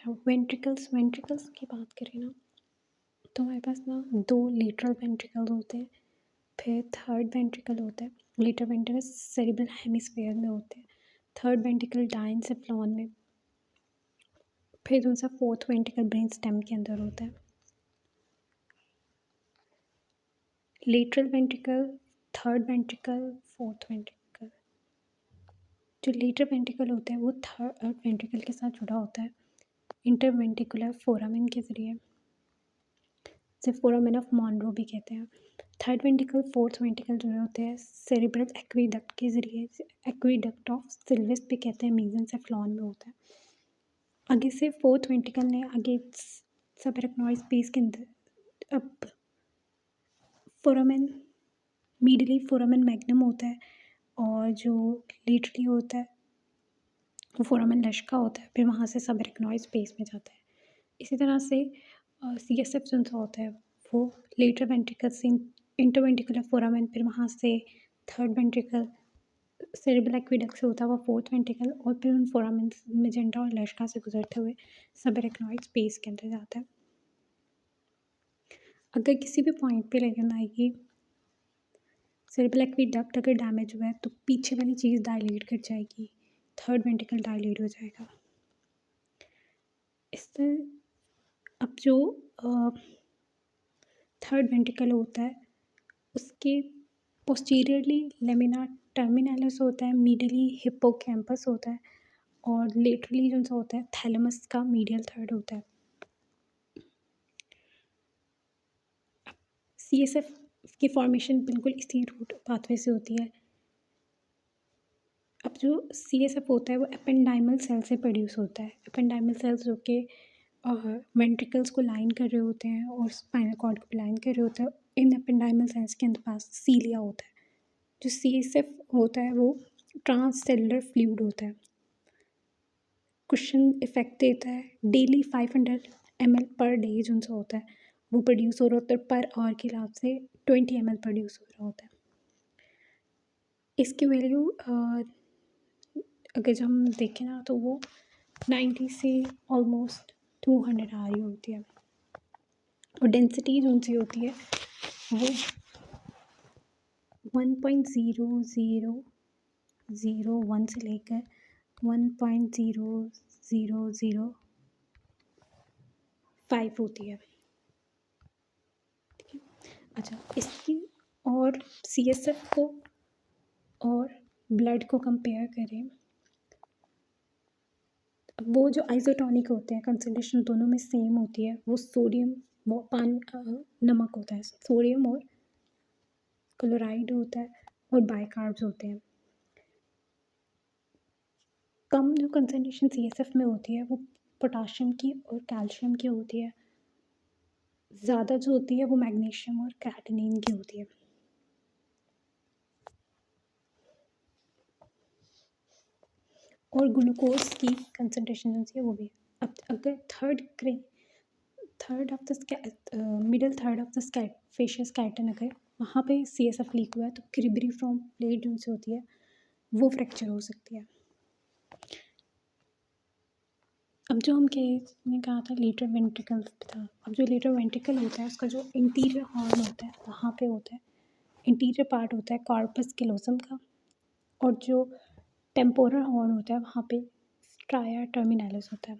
अच्छा, वेंट्रिकल्स की बात करें ना, तो हमारे पास ना 2 लेटरल वेंट्रिकल्स होते हैं, फिर थर्ड वेंट्रिकल होता है। लेटरल वेंट्रिकल सेरेब्रल हेमिस्फीयर में होते हैं, थर्ड वेंट्रिकल डायंसेफ्लॉन में, फिर दूसरा फोर्थ वेंट्रिकल ब्रेन स्टेम के अंदर होता है। Lateral ventricle, third ventricle, fourth ventricle. जो लेटरल वेंट्रिकल होता है वो थर्ड वेंट्रिकल के साथ जुड़ा होता है इंटरवेंट्रिकुलर फोरामेन के ज़रिए, जिसे फोरामेन ऑफ मॉनरो भी कहते हैं। थर्ड वेंट्रिकल, फोर्थ वेंट्रिकल जुड़े होते हैं सेरेब्रल एक्वीडक्ट के ज़रिए, एक्वीडक्ट ऑफ सिल्वेस भी कहते हैं, मेसेंसेफ्लॉन में होता है। आगे से फोर्थ वेंट्रिकल ने आगे सबएरेक्नॉइड स्पेस के अंदर अब फोरामेन, मीडियली फोरामेन मैग्नम होता है, और जो लेटरली होता है वो फोरामेन लश्का होता है, फिर वहाँ से सबएरेक्नॉइड स्पेस में जाता है। इसी तरह से CSF जो होता है वो लेटरल वेंट्रिकल से इंटरवेंट्रिकुलर फोरामेन, फिर वहाँ से थर्ड वेंट्रिकल सेरेब्रल एक्वीडक्ट से होता है वो फोर्थ वेंट्रिकल, और फिर उन फोरामेन मेजेंटा और लश्का से गुजरते हुए सबएरेक्नॉइड स्पेस के अंदर जाता है। अगर किसी भी पॉइंट पे लगन आएगी सेरेब्रल एक्वीडक्ट अगर डैमेज हुआ है तो पीछे वाली चीज़ डायलेट कर जाएगी, थर्ड वेंट्रिकल डायलेट हो जाएगा। इससे अब जो थर्ड वेंट्रिकल होता है उसके पोस्टीरियरली लेमिना टर्मिनलिस होता है, मीडियली हिप्पोकैम्पस होता है, और लेटरली जो सा होता है थैलेमस का मीडियल थर्ड होता है। CSF की फॉर्मेशन बिल्कुल इसी रूट पाथवे से होती है। अब जो CSF होता है वो एपेंडाइमल सेल से प्रोड्यूस होता है। एपेंडाइमल सेल्स जो कि वेंट्रिकल्स को लाइन कर रहे होते हैं और स्पाइनल कॉर्ड को लाइन कर रहे होते हैं। इन एपेंडाइमल सेल्स के अंदर पास सीलिया होता है। जो CSF होता है वो ट्रांससेलुलर फ्लूइड होता है, कुशन इफेक्ट देता है। डेली 500 ml पर डे जो सा होता है वो प्रोड्यूस हो रहा होता है, पर आवर के हिसाब से 20 ml प्रोड्यूस हो रहा होता है। इसकी वैल्यू अगर जब हम देखें ना तो वो 90 से ऑलमोस्ट 200 आ रही होती है, और डेंसिटी जो सी होती है वो 1.0001 से लेकर 1.0005 होती है। ठीक है, अच्छा, इसकी और CSF को और ब्लड को कंपेयर करें, वो जो आइसोटोनिक होते हैं कंसंट्रेशन दोनों में सेम होती है। वो सोडियम, वो नमक होता है, सोडियम और क्लोराइड होता है, और बाइकार्ब्स होते हैं। कम जो कंसंट्रेशन CSF में होती है वो पोटाशियम की और कैल्शियम की होती है, ज़्यादा जो होती है वो मैग्नीशियम और क्रेटिनिन की होती है। और ग्लूकोज की कंसंट्रेशन जो है वो भी। अब अगर third of the middle third of the facial skeleton अगर वहाँ पे CSF लीक हुआ है तो क्रिब्रिफॉर्म प्लेट जो से होती है वो फ्रैक्चर हो सकती है। अब जो हम ने कहा था लेटर वेंट्रिकल था, अब जो लेटर वेंट्रिकल होता है उसका जो इंटीरियर हॉर्न होता है वहाँ पे होता है, इंटीरियर पार्ट होता है कॉर्पस कैलोसम का, और जो टेम्पोरल हॉर्न होता है वहाँ पे स्ट्राया टर्मिनलिस होता है।